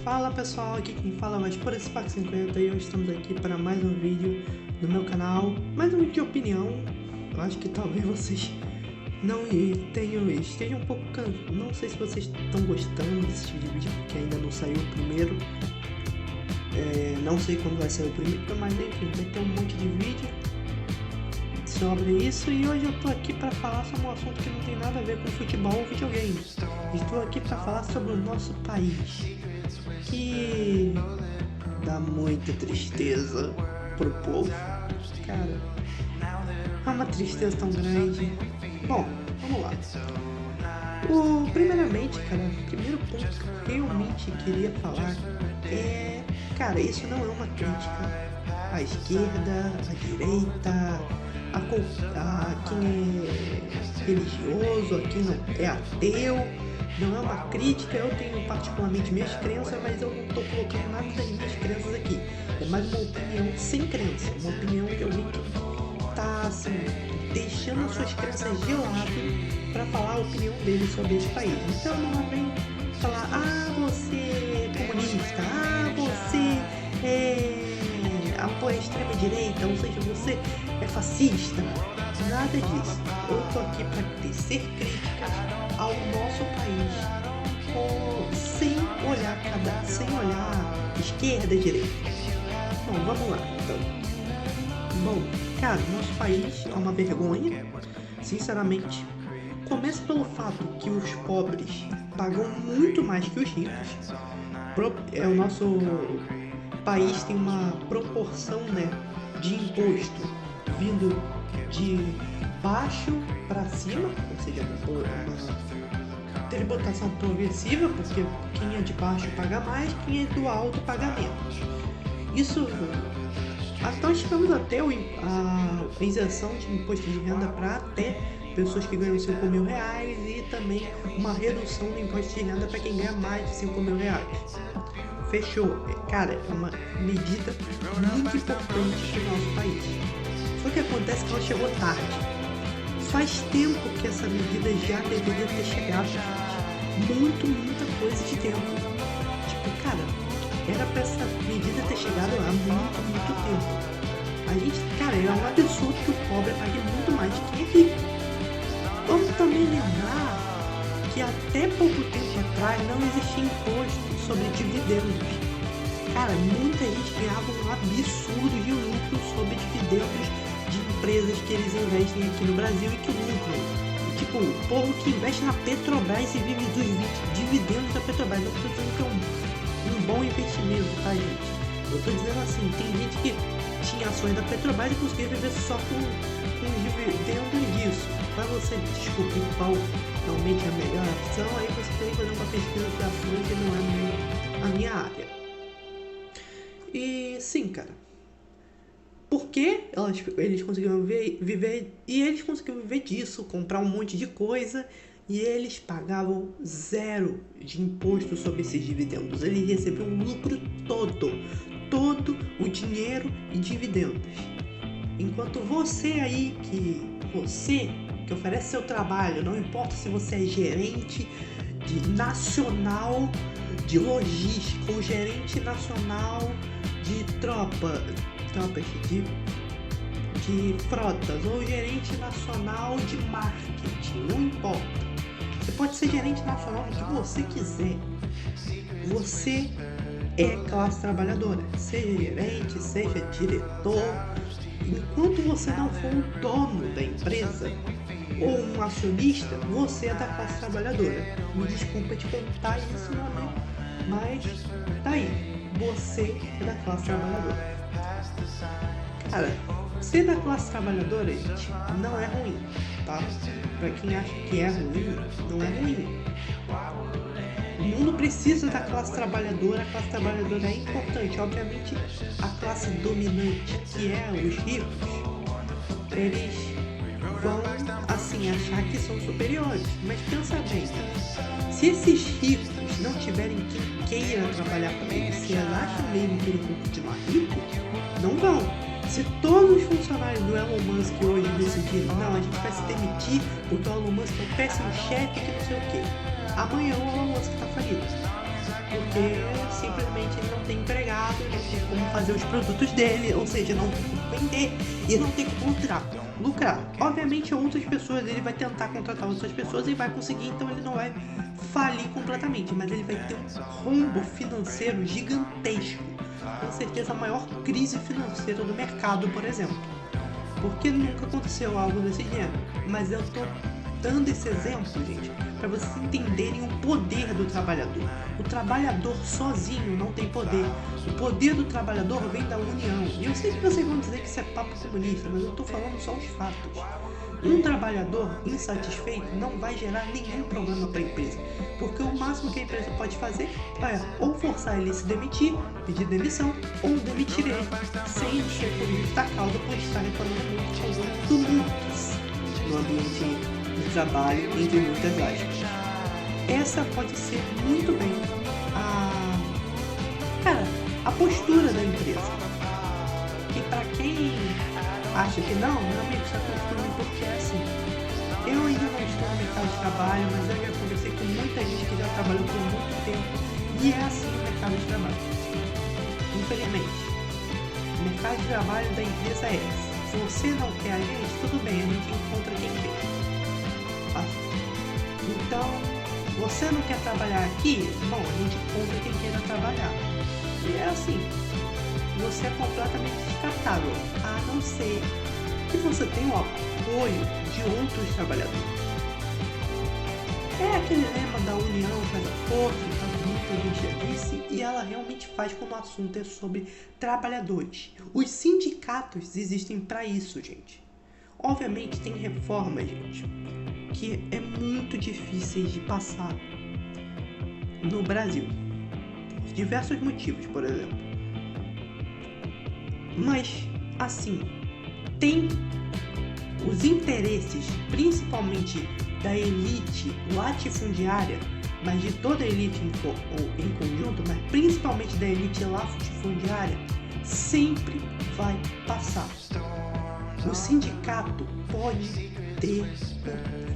Fala pessoal, aqui quem fala é o Por esse Pack 50 e hoje estamos aqui para mais um vídeo no meu canal, mais um vídeo de opinião. Eu acho que talvez vocês estejam um pouco cansados, não sei se vocês estão gostando desse tipo de vídeo porque ainda não saiu o primeiro. Não sei quando vai sair o primeiro, mas enfim, vai ter um monte de vídeo sobre isso e hoje eu tô aqui para falar sobre um assunto que não tem nada a ver com futebol ou videogame. Estou aqui para falar sobre o nosso país, que dá muita tristeza pro povo. Cara, é uma tristeza tão grande. Bom, vamos lá. Primeiramente, cara, o primeiro ponto que eu realmente queria falar é... Cara, isso não é uma crítica à esquerda, à direita, a quem é religioso, a quem não é ateu. Não é uma crítica, eu tenho particularmente minhas crenças, mas eu não estou colocando nada das minhas crenças aqui. É mais uma opinião sem crença, uma opinião de alguém que está assim, deixando suas crenças de lado para falar a opinião dele sobre esse país. Então não vem falar, você é comunista, você apoia a extrema direita, ou seja, você é fascista. Nada disso. Eu tô aqui para tecer críticas ao nosso país sem olhar esquerda e direita. Bom, vamos lá então. Bom, cara, nosso país é uma vergonha, sinceramente. Começa pelo fato que os pobres pagam muito mais que os ricos. O nosso país tem uma proporção, de imposto vindo de baixo para cima, ou seja, uma tributação progressiva, porque quem é de baixo paga mais, quem é do alto paga menos. Isso, nós tivemos até a isenção de imposto de renda para até pessoas que ganham 5 mil reais e também uma redução do imposto de renda para quem ganha mais de 5 mil reais. Fechou. Cara, é uma medida muito importante para o nosso país. Só que acontece que ela chegou tarde. Faz tempo que essa medida já deveria ter chegado, gente. Muita coisa de tempo. Cara, era pra essa medida ter chegado há muito tempo. A gente, cara, é um absurdo que o pobre pague muito mais que quem é rico. Vamos também lembrar que até pouco tempo atrás não existia imposto sobre dividendos. Cara, muita gente ganhava um absurdo de lucro sobre dividendos de empresas que eles investem aqui no Brasil e que lucram. Tipo, o povo que investe na Petrobras e vive dos dividendos da Petrobras. Eu tô dizendo que é um bom investimento, tá, gente? Eu tô dizendo assim, tem gente que tinha ações da Petrobras e conseguia viver só com os dividendos disso. Para você descobrir qual realmente é a melhor opção, aí você tem que fazer uma pesquisa de ações que não é a minha área. E sim, cara. Porque eles conseguiram viver e eles conseguiram viver disso, comprar um monte de coisa e eles pagavam zero de imposto sobre esses dividendos. Eles recebiam o lucro todo o dinheiro e dividendos. Enquanto você aí que oferece seu trabalho, não importa se você é gerente nacional de logística ou gerente nacional de tropas de frotas ou gerente nacional de marketing, não importa. Você pode ser gerente nacional do que você quiser. Você é classe trabalhadora, seja gerente, seja diretor. Enquanto você não for o dono da empresa ou um acionista, você é da classe trabalhadora. Me desculpa te contar isso, meu amigo, mas tá aí, você é da classe trabalhadora. Cara, ser da classe trabalhadora, gente, não é ruim, tá? Pra quem acha que é ruim, não é ruim. O mundo precisa da classe trabalhadora, a classe trabalhadora é importante. Obviamente, a classe dominante, que é os ricos, eles vão, assim, achar que são superiores. Mas pensa bem, se esses ricos não tiverem quem queira trabalhar com eles, se eles acham mesmo que eles vão continuar ricos, não vão. Se todos os funcionários do Elon Musk hoje decidirem, não, a gente vai se demitir porque o Elon Musk é um péssimo chefe que não sei o quê, amanhã o Elon Musk tá falido. porque simplesmente ele não tem empregado, não tem como fazer os produtos dele, ou seja, não tem como vender e não tem como lucrar. Obviamente outras pessoas, ele vai tentar contratar outras pessoas e vai conseguir, então ele não vai falir completamente, mas ele vai ter um rombo financeiro gigantesco, com certeza a maior crise financeira do mercado, por exemplo, porque nunca aconteceu algo desse gênero. Mas eu tô dando esse exemplo, gente, para vocês entenderem o poder do trabalhador. O trabalhador sozinho não tem poder. O poder do trabalhador vem da união. E eu sei que vocês vão dizer que isso é papo comunista, mas eu tô falando só os fatos. Um trabalhador insatisfeito não vai gerar nenhum problema para a empresa, porque o máximo que a empresa pode fazer é ou forçar ele a se demitir, pedir demissão, ou demitir ele, sem ser por justa causa por estar reclamando muito, causando tumultos no ambiente de trabalho, entre muitas aspas. Essa pode ser muito bem a postura da empresa. E para quem acha que não, meu amigo, isso acontece porque é assim. Eu ainda não estou no mercado de trabalho, mas eu já conversei com muita gente que já trabalhou por muito tempo e é assim o mercado de trabalho. Infelizmente, o mercado de trabalho da empresa é esse. Se você não quer a gente, tudo bem, a gente encontra quem quer. Então, você não quer trabalhar aqui? Bom, a gente encontra quem queira trabalhar. E é assim. Você é completamente descartável, a não ser que você tenha o apoio de outros trabalhadores. É aquele lema da união faz a força, que a gente já disse, e ela realmente faz quando o assunto é sobre trabalhadores. Os sindicatos existem para isso, gente. Obviamente tem reformas, gente, que é muito difíceis de passar no Brasil. Por diversos motivos, por exemplo. Mas, assim, tem os interesses, principalmente da elite latifundiária, mas de toda a elite em conjunto, mas principalmente da elite latifundiária, sempre vai passar. O sindicato pode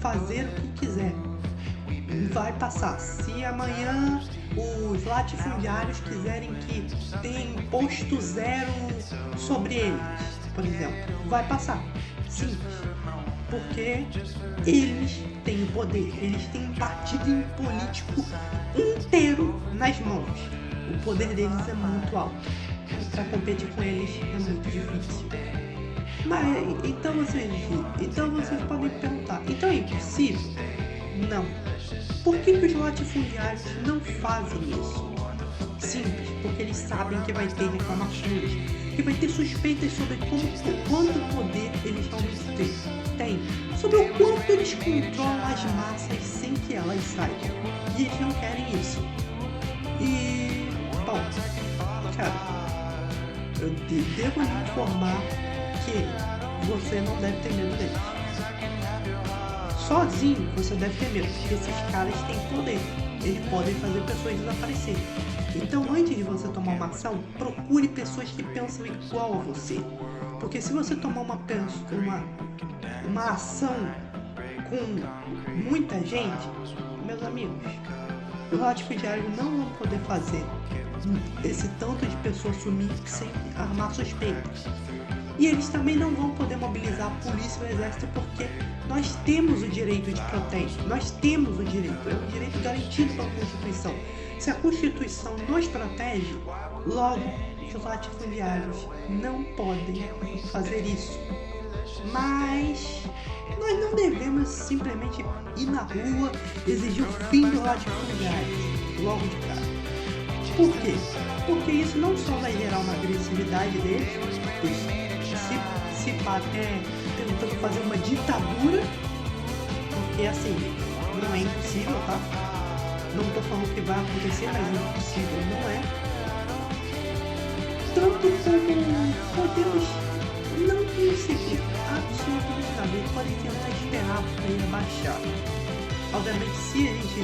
fazer o que quiser, vai passar. Se amanhã os latifundiários quiserem que tenha imposto zero sobre eles, por exemplo, vai passar. Simples. Porque eles têm o poder, eles têm um partido político inteiro nas mãos. O poder deles é muito alto. E para competir com eles é muito difícil. Mas então vocês podem perguntar, então é impossível? Não. Por que os latifundiários não fazem isso? Simples, porque eles sabem que vai ter reclamações, que vai ter suspeitas sobre quanto poder eles realmente têm, sobre o quanto eles controlam as massas sem que elas saibam. E eles não querem isso. E, bom, cara, eu devo lhe informar que você não deve ter medo deles. Sozinho você deve ter medo, porque esses caras têm poder. Eles podem fazer pessoas desaparecerem. Então, antes de você tomar uma ação, procure pessoas que pensam igual a você. Porque se você tomar uma ação com muita gente, meus amigos, os latifundiários não vão poder fazer esse tanto de pessoas sumir sem armar suspeitas. E eles também não vão poder mobilizar a polícia e o exército, porque nós temos o direito de protesto. Nós temos o direito, é um direito garantido pela Constituição. Se a Constituição nos protege, logo os latifundiários não podem fazer isso. Mas nós não devemos simplesmente ir na rua exigir o fim dos latifundiários logo de cara. Por quê? Porque isso não só vai gerar uma agressividade deles, se até tentando fazer uma ditadura, porque assim, não é impossível, tá? Não tô falando que vai acontecer, mas é impossível, não é? Tanto como podemos não conseguir absolutamente nada, eles podem tentar esperar para ele abaixar. Obviamente, se a gente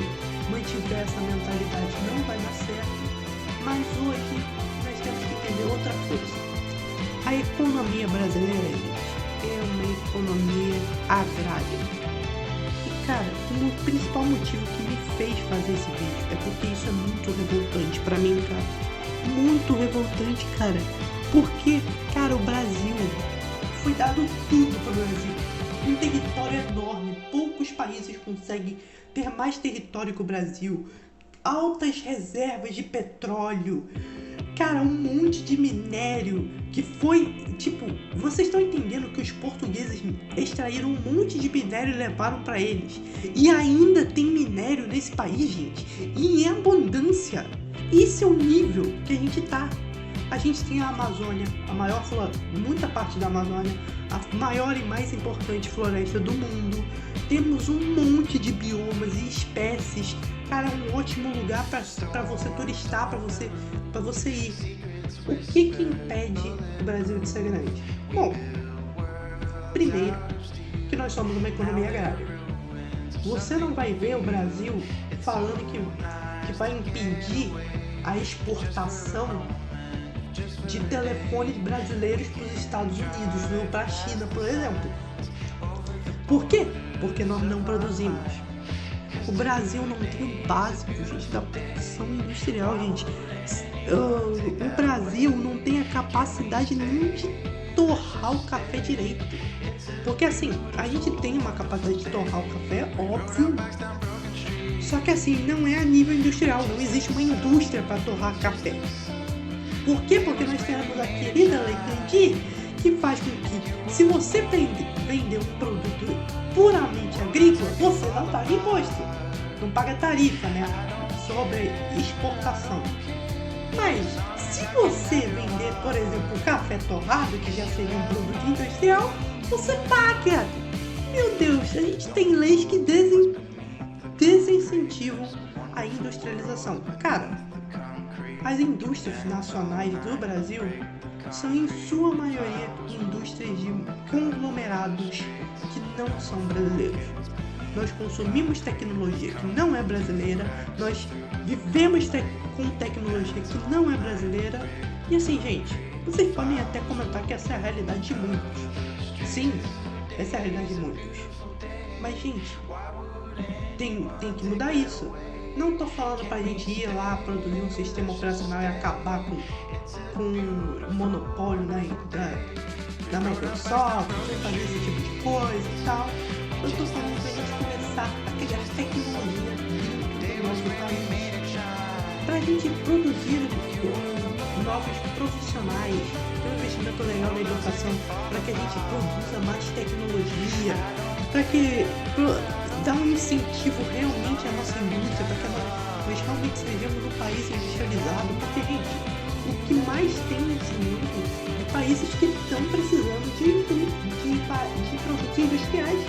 mantiver essa mentalidade, não vai dar certo, mas hoje nós temos que entender outra coisa. A economia brasileira, gente, é uma economia agrária. E cara, o principal motivo que me fez fazer esse vídeo é porque isso é muito revoltante pra mim, cara. Muito revoltante, cara. Porque, cara, o Brasil foi dado tudo pro Brasil. Um território enorme. Poucos países conseguem ter mais território que o Brasil. Altas reservas de petróleo. Cara, um monte de minério que foi, tipo, vocês estão entendendo que os portugueses extraíram um monte de minério e levaram pra eles. E ainda tem minério nesse país, gente, e em abundância. Esse é o nível que a gente tá. A gente tem a Amazônia, a maior muita parte da Amazônia, a maior e mais importante floresta do mundo. Temos um monte de biomas e espécies. Cara, é um ótimo lugar para você turistar, para você ir. O que impede o Brasil de ser grande? Bom, primeiro, que nós somos uma economia agrária. Você não vai ver o Brasil falando que vai impedir a exportação de telefones brasileiros para os Estados Unidos, ou para a China, por exemplo. Por quê? Porque nós não produzimos. O Brasil não tem o básico, gente, da produção industrial, gente. O Brasil não tem a capacidade nem de torrar o café direito. Porque assim, a gente tem uma capacidade de torrar o café, óbvio. Só que assim, não é a nível industrial, não existe uma indústria para torrar café. Por quê? Porque nós temos a querida Lei Candir, que faz com que, se você vender um produto puramente agrícola, você não paga imposto, não paga tarifa, né, sobre exportação. Mas, se você vender, por exemplo, café torrado, que já seria um produto industrial, você paga. Meu Deus, a gente tem leis que desincentivam a industrialização. Cara, as indústrias nacionais do Brasil são, em sua maioria, indústrias de conglomerados que não são brasileiros. Nós consumimos tecnologia que não é brasileira, nós vivemos com tecnologia que não é brasileira. E assim, gente, vocês podem até comentar que essa é a realidade de muitos. Sim, essa é a realidade de muitos. Mas, gente, tem que mudar isso. Não tô falando pra gente ir lá produzir um sistema operacional e acabar com o monopólio da Microsoft, fazer esse tipo de coisa e tal. Eu tô falando pra gente começar a criar tecnologia dentro do nosso país. Pra gente produzir novos profissionais, ter um investimento legal na educação, para que a gente produza mais tecnologia, para que dar um incentivo realmente à nossa indústria, para que nós realmente sejamos um país industrializado, porque, gente, o que mais tem nesse mundo é países que estão precisando de produtos industriais.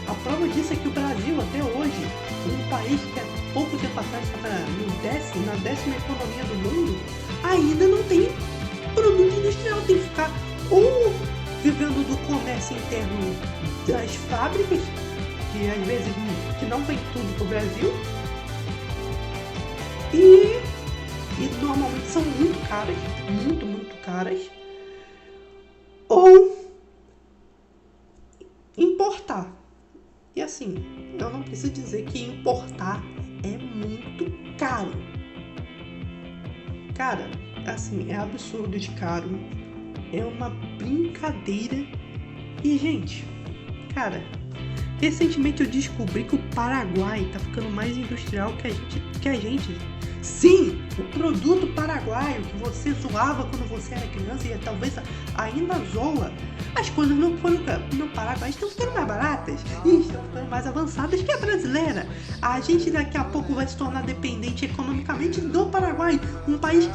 A prova disso é que o Brasil, até hoje, um país que há pouco tempo atrás estava na décima economia do mundo, ainda não tem produto industrial, tem que ficar ou vivendo do comércio interno das fábricas, que às vezes que não vem tudo pro Brasil, e normalmente são muito caras, muito caras, ou importar. E assim, eu não preciso dizer que importar é muito caro. Cara, assim, é absurdo de caro, é uma brincadeira. E, gente, cara, recentemente eu descobri que o Paraguai tá ficando mais industrial que a gente. Sim, o produto paraguaio que você zoava quando você era criança e talvez ainda zoa, as coisas no Paraguai estão ficando mais baratas e estão ficando mais avançadas que a brasileira. A gente daqui a pouco vai se tornar dependente economicamente do Paraguai, um país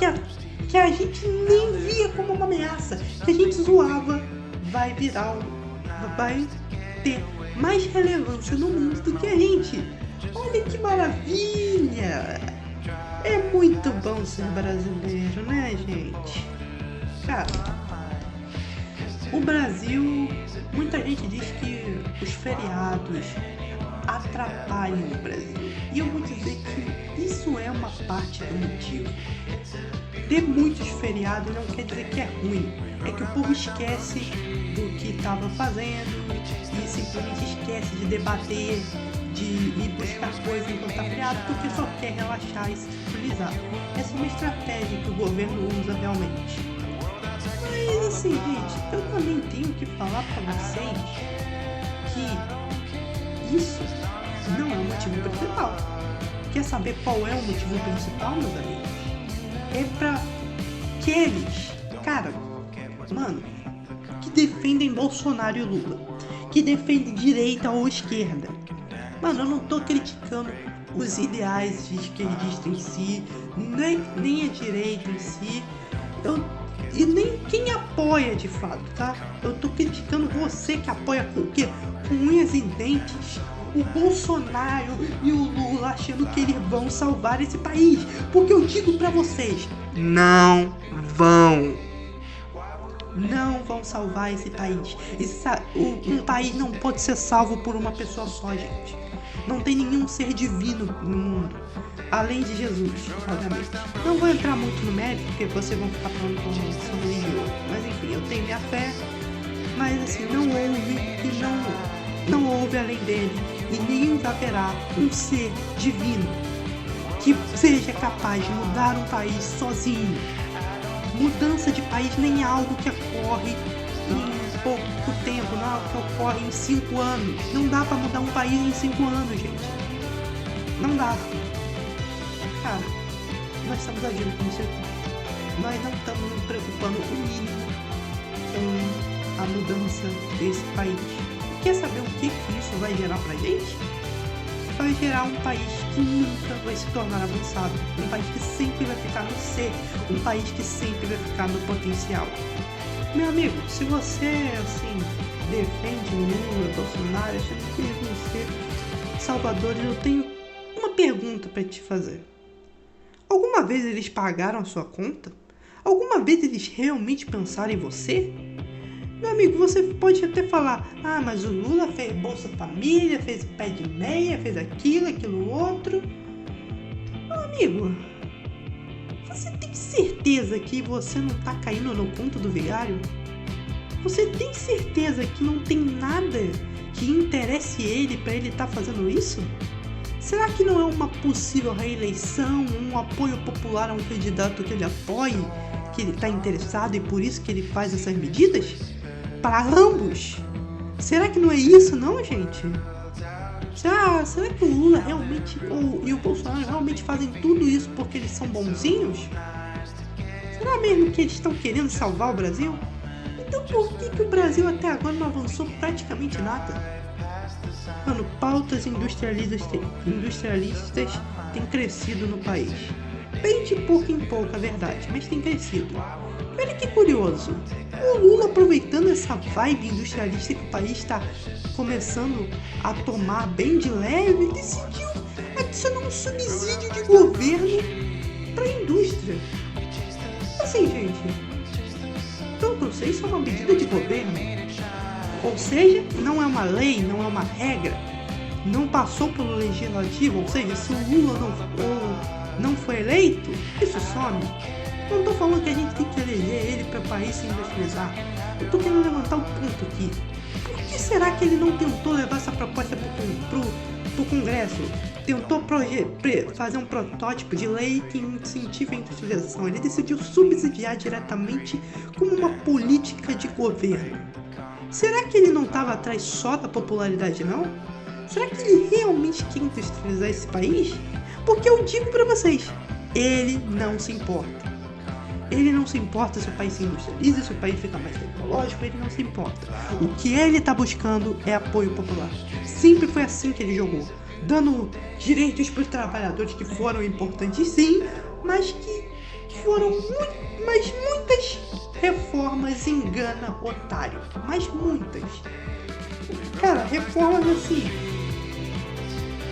que a gente nem via como uma ameaça, que a gente zoava, vai ter mais relevância no mundo do que a gente. Olha que maravilha! É muito bom ser brasileiro, né, gente? Cara, o Brasil, muita gente diz que os feriados atrapalhem o Brasil. E eu vou dizer que isso é uma parte do motivo. Ter muitos feriados não quer dizer que é ruim. É que o povo esquece do que estava fazendo e simplesmente esquece de debater, de ir buscar coisas enquanto está feriado, porque só quer relaxar e se tranquilizar. Essa é uma estratégia que o governo usa realmente. Mas assim, gente, eu também tenho que falar para vocês que isso não é o motivo principal. Quer saber qual é o motivo principal, meus amigos? É pra aqueles, cara, mano, que defendem Bolsonaro e Lula, que defendem direita ou esquerda. Mano, eu não tô criticando os ideais de esquerdista em si, nem a direita em si, e nem quem apoia de fato, tá? Eu tô criticando você que apoia com o quê? Com unhas e dentes o Bolsonaro e o Lula, achando que eles vão salvar esse país. Porque eu digo pra vocês, não vão salvar esse país. Um país não pode ser salvo por uma pessoa só, gente. Não tem nenhum ser divino no mundo, além de Jesus, obviamente. Não vou entrar muito no mérito, porque vocês vão ficar falando com são religioso. Mas enfim, eu tenho minha fé, mas assim, não houve além dele, e nem haverá um ser divino que seja capaz de mudar um país sozinho. Mudança de país nem é algo que ocorre em pouco tempo, não é algo que ocorre em 5 anos. Não dá pra mudar um país em 5 anos, gente. Não dá. Cara, nós estamos agindo como se nós não estamos nos preocupando o mínimo com a mudança desse país. Quer saber o que isso vai gerar pra gente? Vai gerar um país que nunca vai se tornar avançado, um país que sempre vai ficar no ser, um país que sempre vai ficar no potencial. Meu amigo, se você assim defende Lula, Bolsonaro, achando que eles vão ser salvadores, eu tenho uma pergunta para te fazer. Alguma vez eles pagaram a sua conta? Alguma vez eles realmente pensaram em você? Meu amigo, você pode até falar, mas o Lula fez Bolsa Família, fez pé de meia, fez aquilo outro. Meu amigo, você tem certeza que você não tá caindo no conto do vigário? Você tem certeza que não tem nada que interesse ele para ele estar fazendo isso? Será que não é uma possível reeleição, um apoio popular a um candidato que ele apoie, que ele está interessado e por isso que ele faz essas medidas? Para ambos? Será que não é isso não, gente? Será que o Lula realmente e o Bolsonaro realmente fazem tudo isso porque eles são bonzinhos? Será mesmo que eles estão querendo salvar o Brasil? Então por que o Brasil até agora não avançou praticamente nada? Mano, pautas industrialistas têm crescido no país. Bem de pouco em pouco, é verdade, mas tem crescido. Olha que curioso, o Lula, aproveitando essa vibe industrialista que o país está começando a tomar bem de leve, decidiu adicionar um subsídio de governo para a indústria. Assim, gente, pelo que eu sei, isso é uma medida de governo. Ou seja, não é uma lei, não é uma regra, não passou pelo legislativo, ou seja, se o Lula não foi eleito, isso some. Não estou falando que a gente tem que eleger ele para o país se industrializar. Eu estou querendo levantar um ponto aqui. Por que será que ele não tentou levar essa proposta para o Congresso? Tentou fazer um protótipo de lei que incentive a industrialização. Ele decidiu subsidiar diretamente como uma política de governo. Será que ele não estava atrás só da popularidade, não? Será que ele realmente quer industrializar esse país? Porque eu digo para vocês, ele não se importa. Ele não se importa se o país se industrializa, se o país fica mais tecnológico, ele não se importa. O que ele está buscando é apoio popular. Sempre foi assim que ele jogou, dando direitos para os trabalhadores que foram importantes sim, mas que foram muitas reformas engana otário. Mas muitas. Cara, reformas assim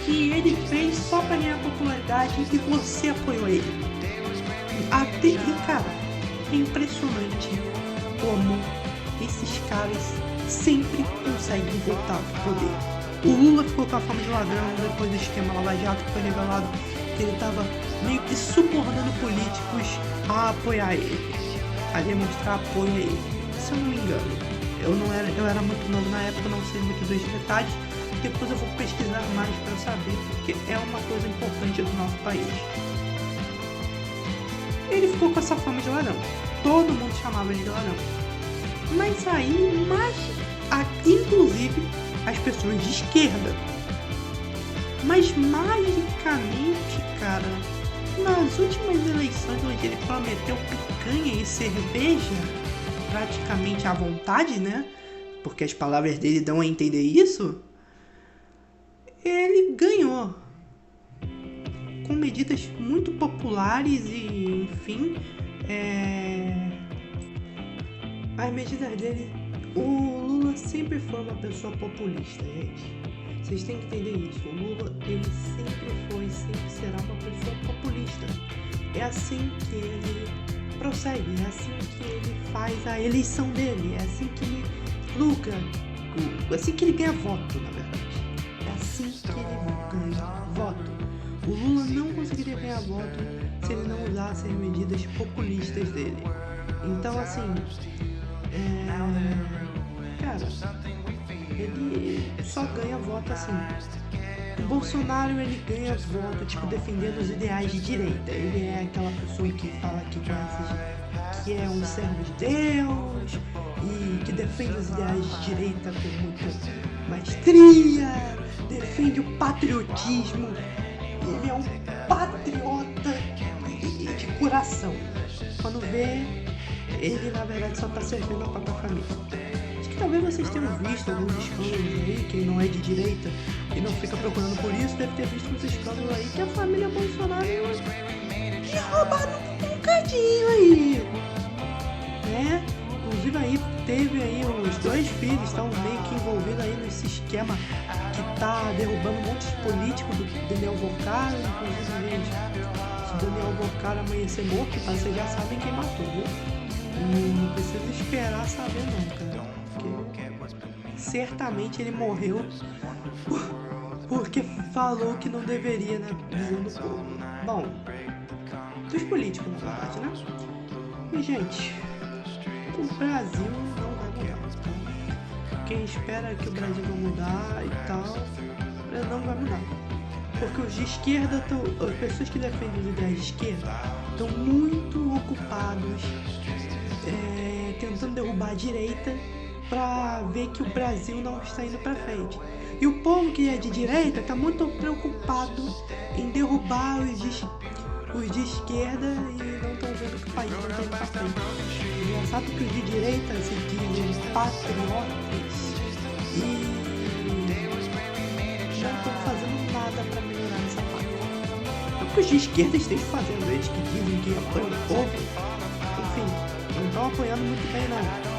que ele fez só para ganhar popularidade e você apoiou ele. Cara, é impressionante como esses caras sempre conseguem voltar pro poder. O Lula ficou com a fama de ladrão depois do esquema Lava Jato, que foi revelado que ele estava meio que subornando políticos a apoiar ele, a demonstrar apoio a ele. Se eu não me engano. Eu era muito novo na época, não sei muito dos detalhes. Depois eu vou pesquisar mais para saber, porque é uma coisa importante do nosso país. Ele ficou com essa fama de ladrão. Todo mundo chamava ele de ladrão. Mas aí, inclusive, as pessoas de esquerda. Mas magicamente, cara, nas últimas eleições onde ele prometeu picanha e cerveja, praticamente à vontade, né? Porque as palavras dele dão a entender isso. Ele ganhou com medidas muito populares e, enfim, as medidas dele. O Lula sempre foi uma pessoa populista, gente. Vocês têm que entender isso. O Lula, ele sempre foi, sempre será uma pessoa populista. É assim que ele prossegue, é assim que ele faz a eleição dele, é assim que ele lucra, assim que ele ganha voto, na verdade. É assim que ele ganha voto. O Lula não conseguiria ganhar voto se ele não usasse as medidas populistas dele. Então, assim, cara, ele só ganha voto assim. O Bolsonaro, ele ganha voto, tipo, defendendo os ideais de direita. Ele é aquela pessoa que fala que conhece, que é um servo de Deus e que defende os ideais de direita com muita maestria, defende o patriotismo. Ele é um patriota de coração. Quando vê, ele na verdade só tá servindo a própria família. Talvez vocês tenham visto alguns escândalos aí, quem não é de direita e não fica procurando por isso, deve ter visto uns escândalos aí que a família Bolsonaro tinha roubado um bocadinho aí, né? Inclusive aí teve aí os 2 filhos, estão meio que envolvidos aí nesse esquema que tá derrubando um monte de político do Daniel Bocara, inclusive gente, se Daniel Bocara amanhecer morto, tá? Vocês já sabem quem matou, viu? Não precisa esperar saber não, cara. Certamente ele morreu porque falou que não deveria, né? Dizendo o povo. Bom, dos políticos, na verdade, né? E, gente, o Brasil não vai mudar, tá? Quem espera que o Brasil vai mudar e tal, não vai mudar. Porque os de esquerda, as pessoas que defendem os ideais de esquerda estão muito ocupados tentando derrubar a direita para ver que o Brasil não está indo para frente. E o povo que é de direita está muito preocupado em derrubar os de esquerda e não estão vendo que o país não está indo para frente. Engraçado que os de direita se dizem patriotas e não estão fazendo nada para melhorar essa parte. Não que os de esquerda estejam fazendo, eles que dizem que apoiam o povo, enfim, não estão apoiando muito bem não.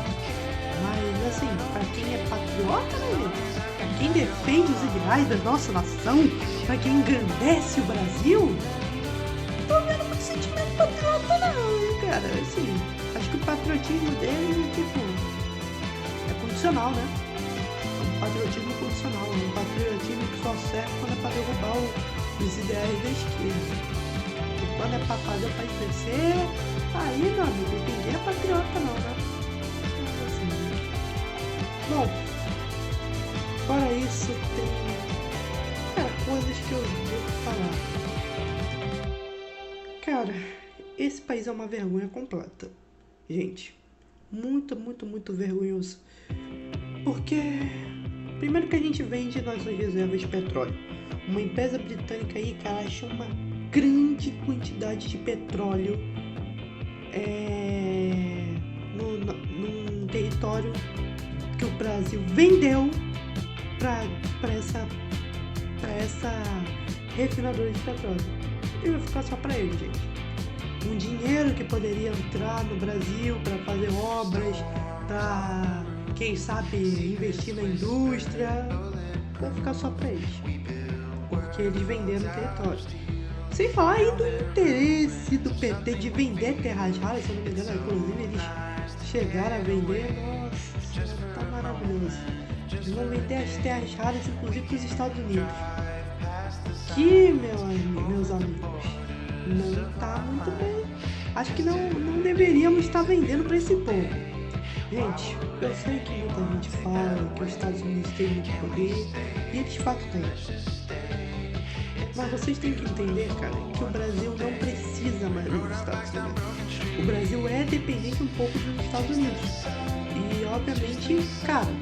Mas assim, pra quem é patriota, né, gente? Pra quem defende os ideais da nossa nação, pra quem engrandece o Brasil, não tô vendo muito sentimento patriota não, cara. Assim, acho que o patriotismo dele, tipo, é condicional, né? É um patriotismo condicional, é um patriotismo que só serve quando é pra derrubar os ideais da esquerda. E quando é pra fazer o país crescer, aí, meu amigo, ninguém é patriota não, né? Bom, fora isso, tem coisas que eu devo falar. Cara, esse país é uma vergonha completa. Gente, muito, muito, muito vergonhoso. Porque, primeiro que a gente vende nossas reservas de petróleo. Uma empresa britânica aí, cara, acha uma grande quantidade de petróleo num território que o Brasil vendeu para essa refinadora de petróleo. E vai ficar só para ele, gente. Um dinheiro que poderia entrar no Brasil para fazer obras, para, quem sabe, investir na indústria, vai ficar só para eles. Porque eles venderam o território. Sem falar aí do interesse do PT de vender terras raras, se eu não me engano, inclusive eles chegaram a vender, nossa, tá maravilhoso. Eles vão vender as terras raras, inclusive para os Estados Unidos. Que, meus amigos, não tá muito bem. Acho que não deveríamos estar vendendo para esse povo. Gente, eu sei que muita gente fala que os Estados Unidos têm muito poder, e eles de fato têm. Mas vocês têm que entender, cara, que o Brasil não precisa mais dos Estados Unidos. O Brasil é dependente um pouco dos Estados Unidos. E, obviamente, cara,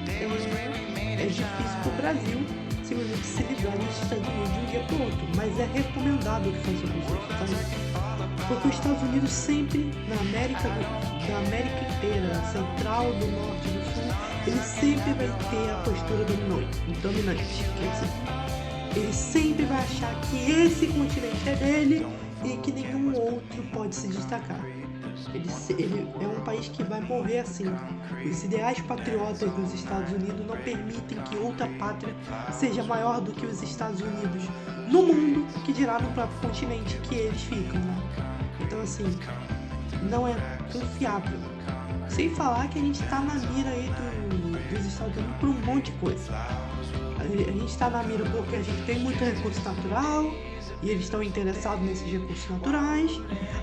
é difícil pro Brasil simplesmente se livrar dos Estados Unidos de um dia pro outro. Mas é recomendável que faça isso, tá? Porque os Estados Unidos sempre, da América inteira, central, do norte, do sul, ele sempre vai ter a postura dominante. Quer dizer, ele sempre vai achar que esse continente é dele e que nenhum outro pode se destacar. Ele é um país que vai morrer assim. Os ideais patriotas dos Estados Unidos não permitem que outra pátria seja maior do que os Estados Unidos no mundo, que dirá no próprio continente que eles ficam, né? Então, assim, não é confiável. Sem falar que a gente tá na mira aí dos Estados Unidos por um monte de coisa. A gente está na mira porque a gente tem muito recurso natural e eles estão interessados nesses recursos naturais.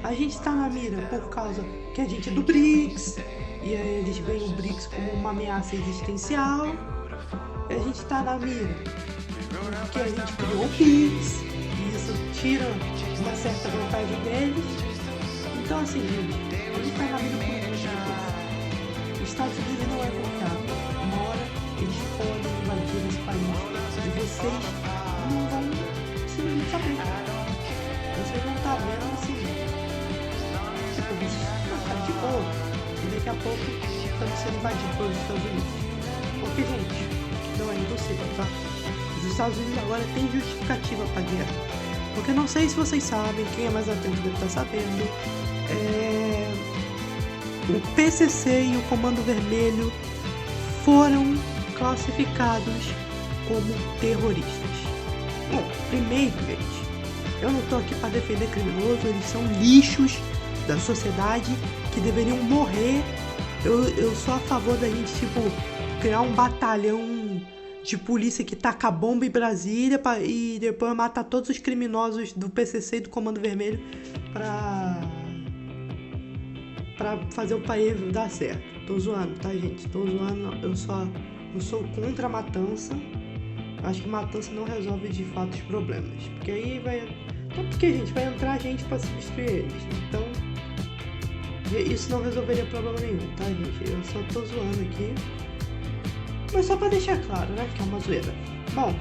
A gente está na mira por causa que a gente é do BRICS e aí eles veem o BRICS como uma ameaça existencial. A gente está na mira porque a gente criou o PIX e isso tira uma certa vantagem deles. Então, assim, gente, a gente está na mira por um monte de coisa. Os Estados Unidos não é confiável. Uma hora eles podem invadir esse país e vocês não vão simplesmente saber. Vocês vão estar vendo assim, tipo, vocês vão ficar de boa e daqui a pouco estamos sendo invadidos pelos Estados Unidos. Porque, gente, não é impossível, tá? Os Estados Unidos agora têm justificativa para a guerra. Porque não sei se vocês sabem, quem é mais atento deve estar sabendo, o PCC e o Comando Vermelho foram classificados como terroristas. Bom, primeiro, gente, eu não tô aqui para defender criminosos, eles são lixos da sociedade que deveriam morrer. Eu sou a favor da gente, tipo, criar um batalhão de polícia que taca bomba em Brasília e depois matar todos os criminosos do PCC e do Comando Vermelho pra fazer o país dar certo. Tô zoando, tá, gente? Tô zoando, eu sou contra a matança. Acho que matança não resolve de fato os problemas. Porque aí vai... Tanto que, gente, vai entrar gente pra substituir eles. Então, isso não resolveria problema nenhum, tá, gente? Eu só tô zoando aqui. Mas só pra deixar claro, né? Que é uma zoeira. Bom,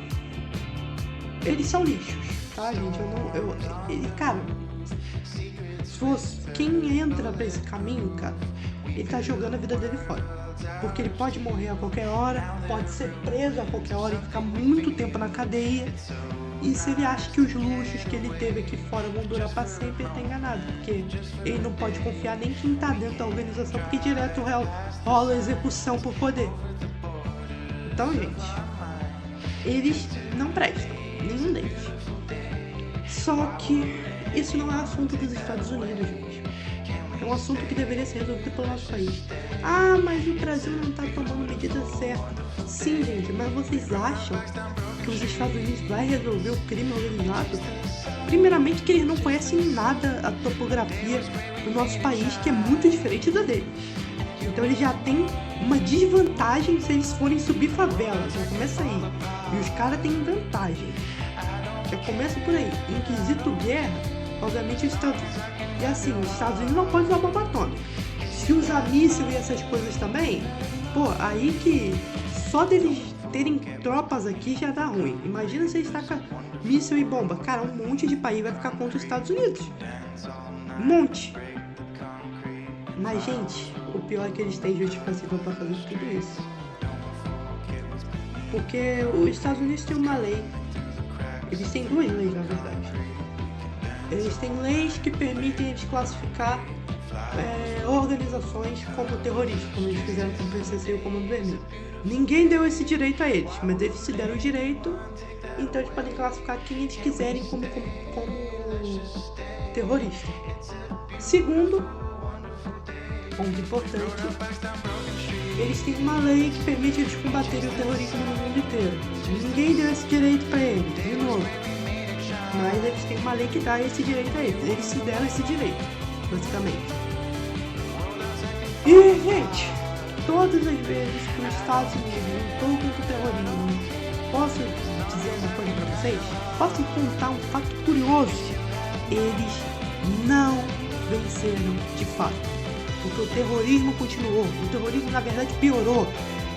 eles são lixos, tá, gente? Cara, quem entra pra esse caminho, cara, ele tá jogando a vida dele fora. Porque ele pode morrer a qualquer hora, pode ser preso a qualquer hora e ficar muito tempo na cadeia. E se ele acha que os luxos que ele teve aqui fora vão durar pra sempre, ele tá enganado. Porque ele não pode confiar nem quem tá dentro da organização, porque direto rola execução por poder. Então, gente, eles não prestam, nenhum deles. Só que isso não é assunto dos Estados Unidos, gente. É um assunto que deveria ser resolvido pelo nosso país. Ah, mas o Brasil não tá tomando medida certa. Sim, gente, mas vocês acham que os Estados Unidos vai resolver o crime organizado? Primeiramente que eles não conhecem nada a topografia do nosso país, que é muito diferente da deles. Então eles já têm uma desvantagem se eles forem subir favelas. Já começa aí. E os caras têm vantagem. Já começa por aí. Em quesito guerra, obviamente os Estados Unidos. E assim, os Estados Unidos não podem usar bomba atômica. Se usar míssil e essas coisas também, pô, aí que só deles terem tropas aqui já dá ruim. Imagina se eles tacam míssil e bomba. Cara, um monte de país vai ficar contra os Estados Unidos. Um monte. Mas, gente, o pior é que eles têm justificativa para fazer tudo isso. Porque os Estados Unidos têm uma lei. Eles têm duas leis, na verdade. Eles têm leis que permitem eles classificar organizações como terroristas, como eles fizeram com o PCC e o Comando Vermelho. Ninguém deu esse direito a eles, mas eles se deram o direito, então eles podem classificar quem eles quiserem como terrorista. Segundo, ponto importante, eles têm uma lei que permite eles combaterem o terrorismo no mundo inteiro. Ninguém deu esse direito para eles, de novo. Mas eles têm uma lei que dá esse direito a eles. Eles se deram esse direito, basicamente. E, gente, todas as vezes que os Estados Unidos lutou contra o terrorismo, posso dizer uma coisa para vocês? Posso contar um fato curioso? Eles não venceram de fato. Porque o terrorismo continuou. O terrorismo, na verdade, piorou.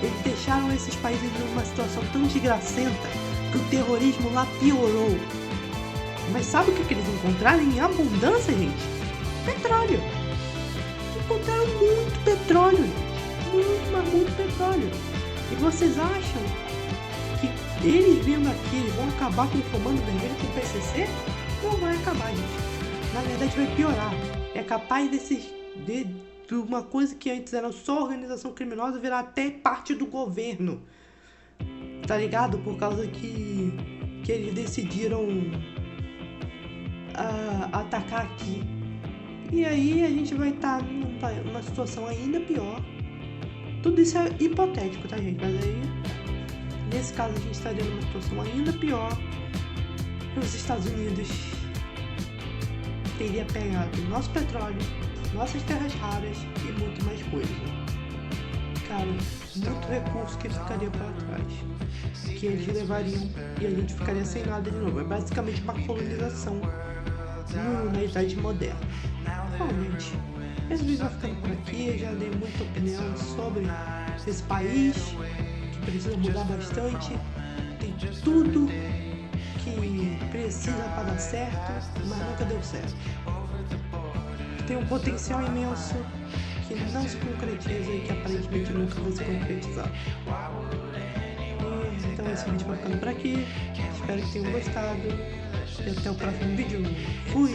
Eles deixaram esses países numa situação tão desgracenta que o terrorismo lá piorou. Mas sabe o que eles encontraram em abundância, gente? Petróleo. Encontraram muito petróleo, gente. Muito, mas muito petróleo. E vocês acham que eles vindo aqui, eles vão acabar com o Comando Vermelho, com o PCC? Não vai acabar, gente. Na verdade, vai piorar. É capaz de uma coisa que antes era só organização criminosa virar até parte do governo. Tá ligado? Por causa que eles decidiram atacar aqui. E aí a gente vai estar numa situação ainda pior. Tudo isso é hipotético, tá, gente? Mas aí, nesse caso, a gente estaria numa situação ainda pior. E os Estados Unidos teria pegado nosso petróleo, nossas terras raras e muito mais coisa. Cara, muito recurso que ficaria para trás, que eles levariam e a gente ficaria sem nada de novo. É basicamente uma colonização na Idade Moderna. Bom, gente, esse vídeo vai ficando por aqui. Eu já dei muita opinião sobre esse país, que precisa mudar bastante. Tem tudo que precisa para dar certo, mas nunca deu certo. Tem um potencial imenso que não se concretiza e que aparentemente nunca vai se concretizar. Então esse vídeo vai ficando por aqui. Espero que tenham gostado. E até o próximo vídeo. Fui!